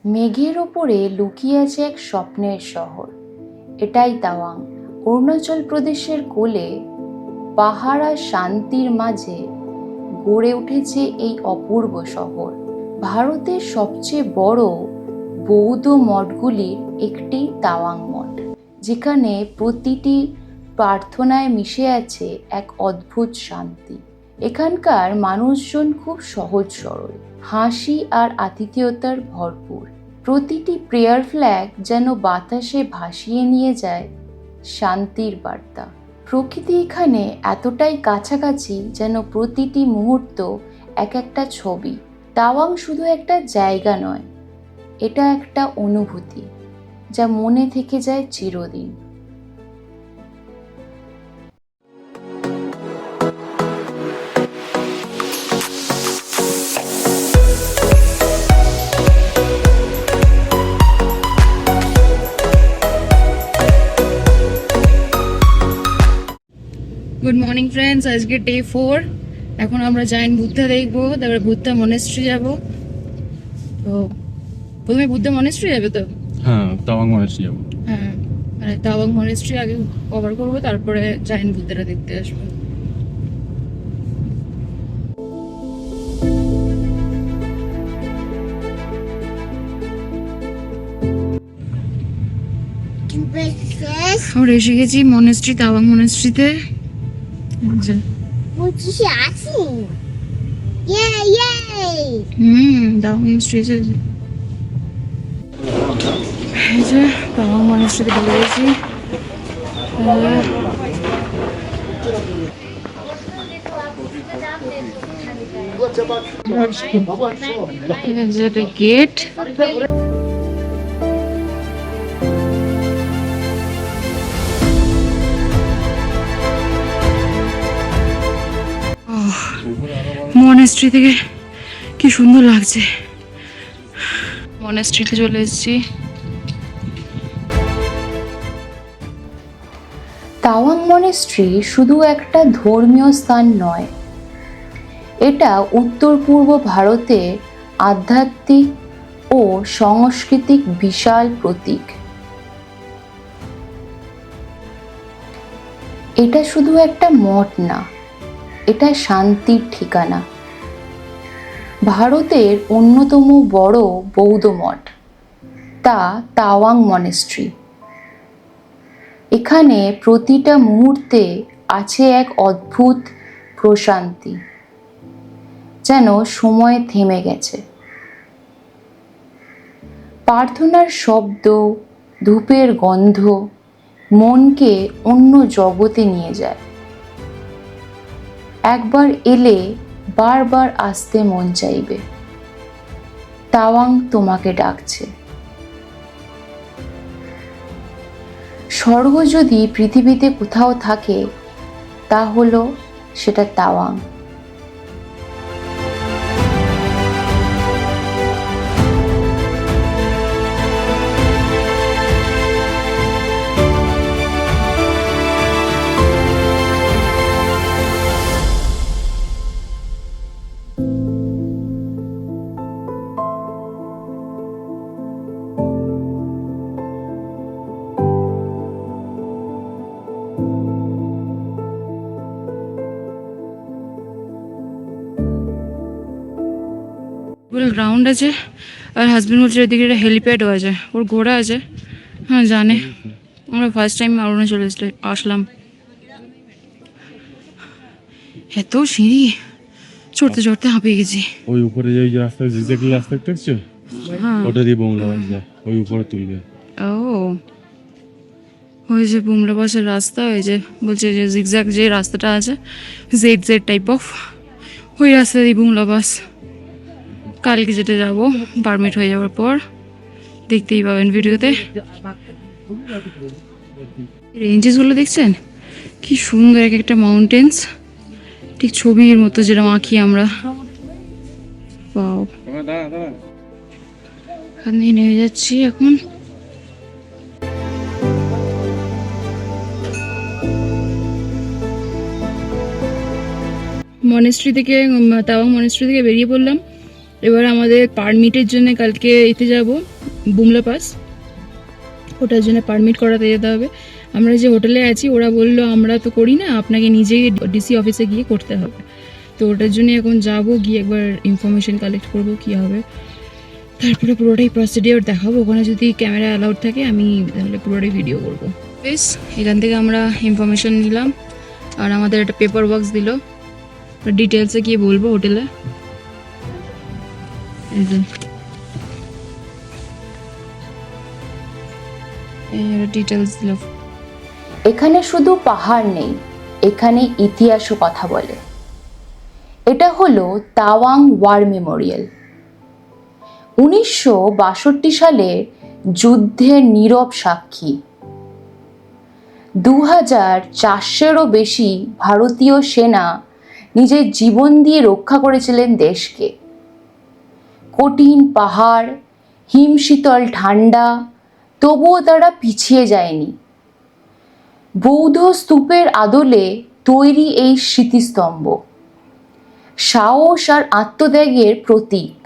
মেঘের ওপরে লুকিয়ে আছে এক স্বপ্নের শহর। এটাই তাওয়াং, অরুণাচল প্রদেশের কোলে, পাহাড় আর শান্তির মাঝে গড়ে উঠেছে এই অপূর্ব শহর। ভারতের সবচেয়ে বড় বৌদ্ধ মঠগুলির একটি তাওয়াং মঠ, যেখানে প্রতিটি প্রার্থনায় মিশে আছে এক অদ্ভুত শান্তি। এখানকার মানুষজন খুব সহজ সরল, হাসি আর আতিথেয়তার ভরপুর। প্রতিটি প্রেয়ার ফ্ল্যাগ যেন বাতাসে ভাসিয়ে নিয়ে যায় শান্তির বার্তা। প্রকৃতি এখানে এতটাই কাছাকাছি যেন প্রতিটি মুহূর্ত এক একটা ছবি। তাওয়াং শুধু একটা জায়গা নয়, এটা একটা অনুভূতি যা মনে থেকে যায় চিরদিন। গুড মর্নিং ফ্রেন্ডস, আজকে ডে 4। এখন আমরা জাইন বুদ্ধা দেখবো, তারপরে বুদ্ধা মনেস্ট্রি যাব। তো প্রথমে বুদ্ধা মনেস্ট্রি যাবে তো? হ্যাঁ, তাওয়াং মনেস্ট্রি যাবো। হ্যাঁ, মানে তাওয়াং মনেস্ট্রি আগে কভার করবো, তারপরে জাইন বুদ্ধাটা দেখতে আসবো। আমরা এসে গেছি মনেস্ট্রি, তাওয়াং মনেস্ট্রিতে। তাওয়াং মনেস্ট্রি এই যে তাওয়াং মনেস্ট্রিতে ঢুকে গেছি। গেট মনেস্ট্রি থেকে কি সুন্দর লাগছে। মনেস্ট্রিতে চলে এসেছি। তাওয়াং মনেস্ট্রি শুধু একটা ধর্মীয় স্থান নয়, এটা উত্তর পূর্ব ভারতের আধ্যাত্মিক ও সাংস্কৃতিক বিশাল প্রতীক। এটা শুধু একটা মঠ না, এটা শান্তির ঠিকানা। ভারতের অন্যতম বড় বৌদ্ধ মঠ, তা তাওয়াং মনেস্ট্রি। এখানে প্রতিটা মুহূর্তে আছে এক অদ্ভুত প্রশান্তি, যেন সময় থেমে গেছে। প্রার্থনার শব্দ, ধূপের গন্ধ মনকে অন্য জগতে নিয়ে যায়। একবার এলে বারবার আসতে মন চাইবে। তাওয়াং তোমাকে ডাকছে। স্বর্গ যদি পৃথিবীতে কোথাও থাকে, তা হলো সেটা তাওয়াং। গ্রাউন্ড আছে, আর হাজবেন্ড বলছে এদিকে একটা হেলিপ্যাডও আছে, ওর ঘোড়া আছে। হ্যাঁ জানে, আমরা ফার্স্ট টাইম অরুণাচল আসলাম। এত সিঁড়ি, চড়তে চড়তে হাঁপিয়ে গেছি। ওই উপরে যে রাস্তা, জিগজ্যাগ রাস্তা দেখছো, ওটা দিয়ে বোমলা বাস যায়, ওই উপরে তুলবে। ও, ওই যে বুমলা বাসের রাস্তা, ওই যে বলছে যে জিগজ্যাগ যে রাস্তাটা আছে, জেড জেড টাইপ অফ, ওই রাস্তা দিয়ে বুমলা বাস। কালকে যেতে যাব, পারমিট হয়ে যাওয়ার পর দেখতেই পাবেন ভিডিওতে। রেঞ্জেসগুলো দেখছেন কি সুন্দর, এক একটা মাউন্টেন্স, ঠিক ছবির মতো যেরকম আঁকি আমরা। এখানে নেমে যাচ্ছি এখন। মনেস্ট্রি থেকে, তাওয়াং মনেস্ট্রি থেকে বেরিয়ে পড়লাম। এবার আমাদের পারমিটের জন্য কালকে এতে যাব বুমলা পাস, ওটার জন্য পারমিট করাতে যেতে হবে। আমরা যে হোটেলে আছি ওরা বললো আমরা তো করি না, আপনাকে নিজেই ডিসি অফিসে গিয়ে করতে হবে। তো ওটার জন্য এখন যাব, গিয়ে একবার ইনফরমেশন কালেক্ট করব কী হবে, তারপরে পুরোটাই প্রসিডিওর দেখাবো। ওখানে যদি ক্যামেরা অ্যালাউড থাকে আমি তাহলে পুরোটাই ভিডিও করবো। বেশ, এখান থেকে আমরা ইনফরমেশন নিলাম আর আমাদের একটা পেপার ওয়ার্কস দিল, ডিটেলসে গিয়ে বলবো হোটেলে। ডিটেলস দিল। এখানে শুধু পাহাড় নেই, এখানে ইতিহাসও কথা বলে। এটা হলো তাওয়াং ওয়ার মেমোরিয়াল। 1962 সালের যুদ্ধের নীরব সাক্ষী। 2400-এরও বেশি ভারতীয় সেনা নিজের জীবন দিয়ে রক্ষা করেছিলেন দেশকে। কঠিন পাহাড়, হিমশীতল ঠান্ডা, তবুও তারা পিছিয়ে যায়নি। বৌদ্ধ স্তূপের আদলে তৈরি এই স্মৃতিস্তম্ভ সাহস আর আত্মত্যাগের প্রতীক।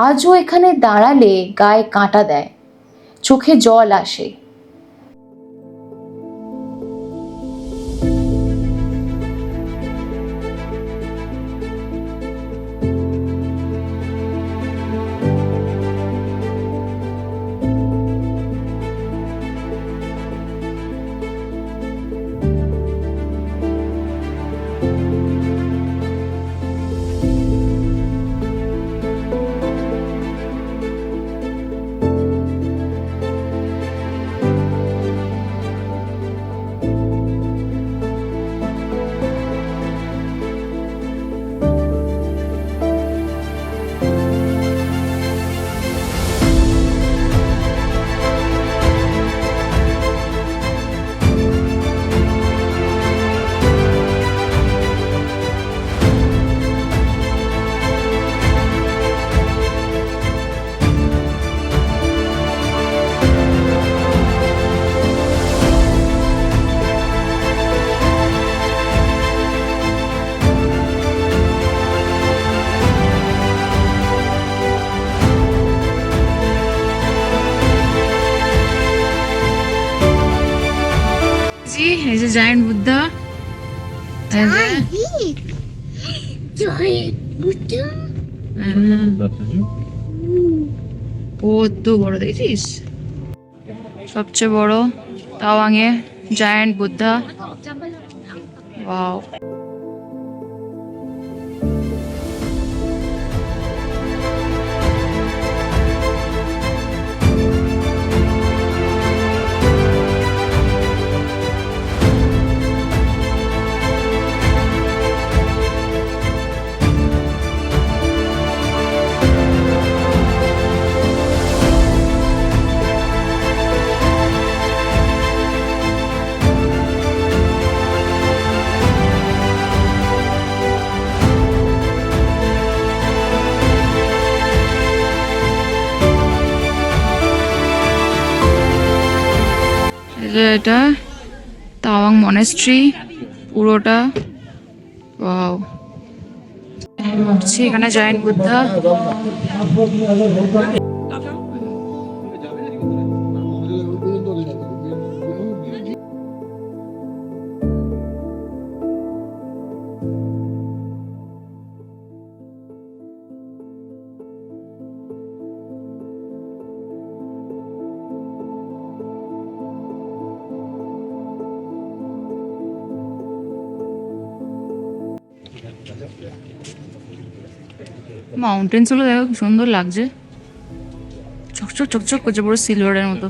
আজও এখানে দাঁড়ালে গায়ে কাঁটা দেয়, চোখে জল আসে। এই যে জায়ান্ট বুদ্ধা, কত বড় দেখছিস, সবচেয়ে বড় তাওয়াং এ জায়ান্ট বুদ্ধা। ওয়াও, এটা তাওয়াং মনেস্ট্রি পুরোটা। ওয়াও, এখানে জায়ান্ট বুদ্ধা। মাউন্টেন্স গুলো দেখো কি সুন্দর লাগছে, চকচক চকচক করছে, পুরো সিলভারের মতো।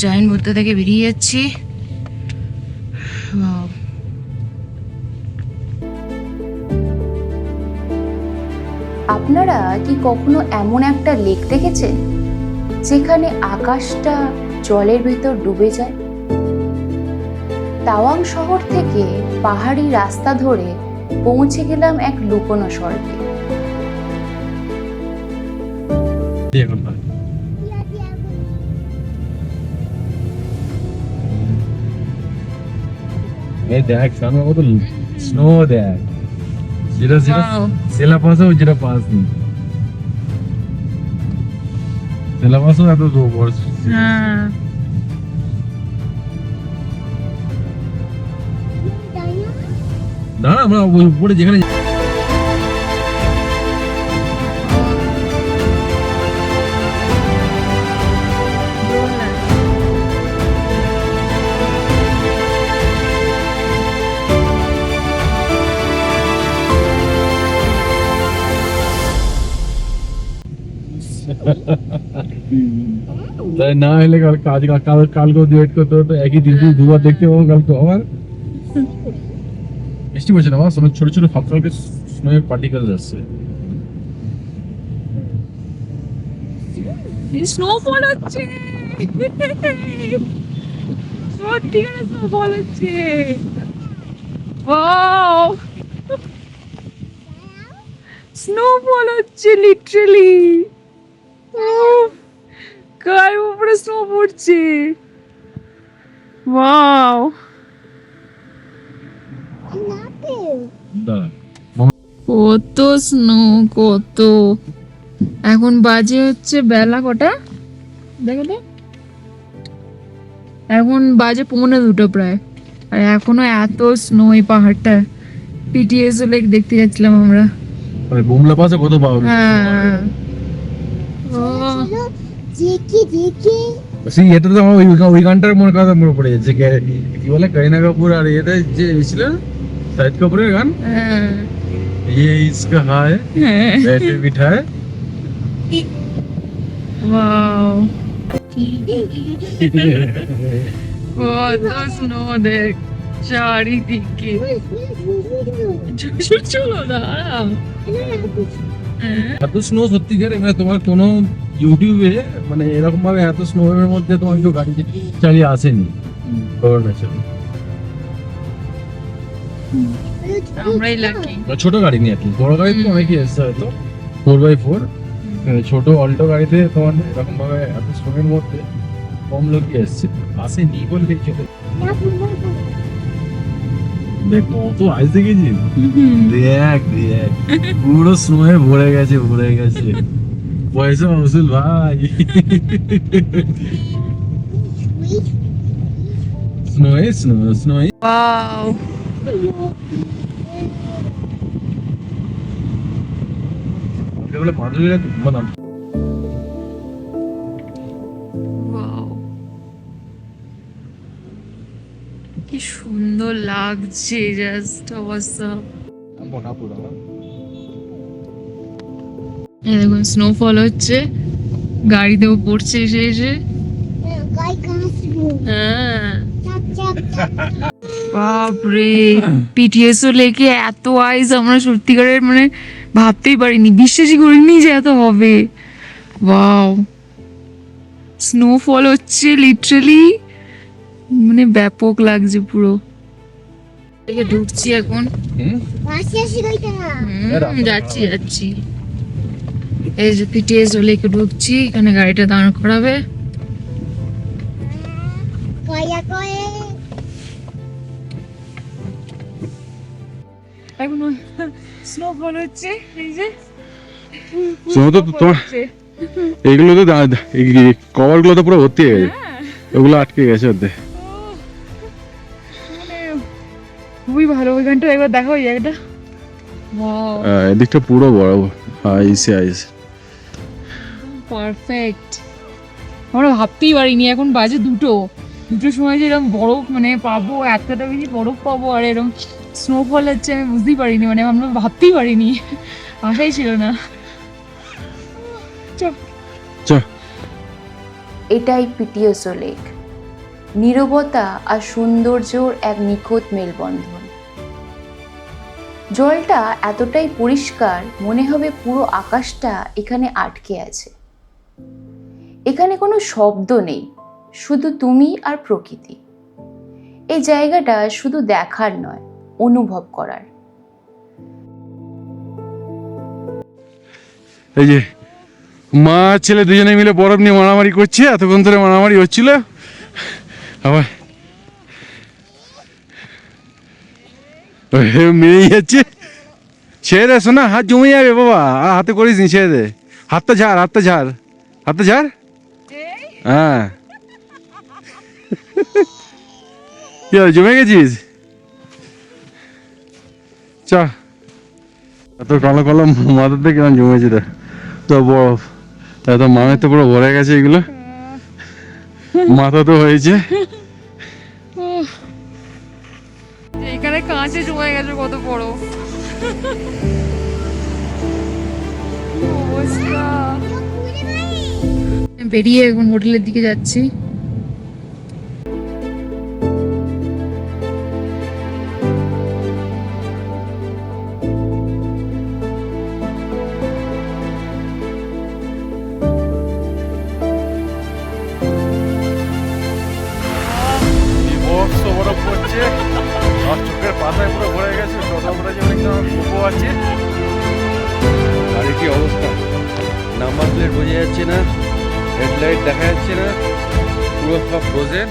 জায়ান্ট বুদ্ধা থেকে বেরিয়ে যাচ্ছি। আপনারা কি কখনো এমন একটা লেক দেখেছেন যেখানে আকাশটা জলের ভেতর ডুবে যায়? তাওয়াং শহর থেকে পাহাড়ি রাস্তা ধরে পৌঁছে গেলাম এক লুকোনো স্বর্গে। দেখ সামনে কত স্নো দেখ, যেটা Wow. সেলা পাস ও যেটা পাস নেই, সেলা পাসও এত বড়। হ্যাঁ দাঁড়া, আমরা ওই উপরে যেখানে তাই না হলে কালকে ওয়েট করতে হতো, একই দিন দুবার দেখতে পাবো কালকে আবার। বৃষ্টি পড়ছে না, ছোট ছোট ফাঁকা স্নোয়ের পার্টিকেল আসছে। স্নোফল হচ্ছে, সত্যিকারের স্নোফল হচ্ছে। ওয়াও, স্নোফল হচ্ছে লিটারালি, গায়ের উপরে স্নো পড়ছে। ওয়াও, দাঁড়া, কত স্নো, কত। এখন বাজে হচ্ছে বেলা কটা দেখো তো, এখন বাজে 1:45 প্রায়, আর এখনো এত স্নো এই পাহাড়টা। পিটিএস লেক দেখতে যাচ্ছিলাম আমরা। মানে বুমলা পাশে কত পাওয়া হ্যাঁ ও, সেই এটা তো আমার ওই গানটার মনে কথা মনে পড়ে যাচ্ছে, কি বলে করিনা কাপুর আর এটা যে ছিল শাহিদ কাপুরের গান, হ্যাঁ ये इसका हाय হ্যাঁ। बैठे बिठाए। ওয়াও, কত স্নো দেখ চারিদিকে। চলো দাঁড়াও। এত স্নো সত্যিকারে, মানে তোমার কোনো ইউটিউবে মানে এরকম ভাবে এত স্নো এর মধ্যে তোমার কেউ গাড়ি চালিয়ে আসেনি অরুণাচলে। আমরাই লাকি। ছোট গাড়ি নিয়ে আর কি, বড় গাড়ি তো অনেকই এসছে হয়তো 4x4, ছোট অল্টো গাড়িতে তোমার এরকম ভাবে এত স্নোর মধ্যে কম লোকই এসছে, আসেনি বললেই চলে। দেখ কত আইস দেখেছি, দেখ দেখ পুরো স্নোয়ে ভরে গেছে, ভরে গেছে। পয়সা মসুল ভাই, স্নোয়ে স্নো স্নোয়ে। ওয়াও, এগুলো মানুষের মানে ওয়াও, কি সুন্দর লাগছে, জাস্ট অসাম। মোটা পুরো এই দেখুন স্নোফল হচ্ছে, গাড়িতেও পড়ছে এসে এসে। হ্যাঁ বাপরে, পিটিএসও লেকে এত আইস আমরা সত্যিকারের মানে ভাবতেই পারিনি, বিশ্বাসই করিনি যে এত হবে। ওয়াও, স্নোফল হচ্ছে লিটারালি, মানে ব্যাপক লাগছে পুরো। এদিকে ঢুকছি এখন। যাচ্ছি যাচ্ছি, এই যে পিটিএস লেকে ঢুকছি, এখানে গাড়িটা দাঁড় করাবে। এখন স্নোফল হচ্ছে, এই যে তো তোমার এইগুলো তো কভার গুলো তো পুরো ভর্তি হয়ে গেছে, ওগুলো আটকে গেছে ওদের। মানে খুবই ভালো, ওইখানটা একবার দেখো ওই জায়গাটা। এদিকটা পুরো বড় আইসে আইস, পারফেক্ট। আমরা ভাবতেই পারিনি, এখন বাজে দুটোর সময় যে এরকম বরফ মানে পাবো, এতটা বেশি বরফ পাবো আর এরকম স্নোফল হচ্ছে, আমি বুঝতেই পারিনি, মানে আমরা ভাবতেই পারিনি, আশাই ছিল না। এটাই পিটিওসো লেক, নীরবতা আর সৌন্দর্যর এক নিখুঁত মেলবন্ধন। জলটা এতটাই পরিষ্কার, মনে হবে পুরো আকাশটা এখানে আটকে আছে। এখানে কোনো শব্দ নেই, শুধু তুমি আর প্রকৃতি। এই জায়গাটা শুধু দেখার নয়, অনুভব করার। এই যে মা ছেলে দুজনে মিলে বরফ নিয়ে মারামারি করছে, এতক্ষণ ধরে মারামারি হচ্ছিল। আবার মেরেই যাচ্ছে। ছেড়ে দে শোনা, হাত জমে যাবে বাবা, আর হাতে করিস নি, ছেড়ে দে। হাতটা ঝাড়, হাতটা ঝাড়, হাতটা ঝাড়। হ্যাঁ কি হলো, জমে গেছিস? চ, এত কালো কালো মাথাতে কেমন জমেছে রে, তো বরফ, এত মামের তো পুরো ভরে গেছে এগুলো, মাথা তো হয়েছে। এখানে কাঁচে জমে গেছে কত বড় অবস্থা। বেরিয়ে এখন হোটেলের দিকে যাচ্ছি। বরফ পড়ছে, আর চোখের পাতায় পুরো ভরে গেছে, টোটোগুলো যেমন কুপো আছে। গাড়ি কি অবস্থা, নাম্বার প্লেট বোঝা যাচ্ছে না, হেডলাইট দেখা যাচ্ছে না, পুরো সব ফ্রোজেন।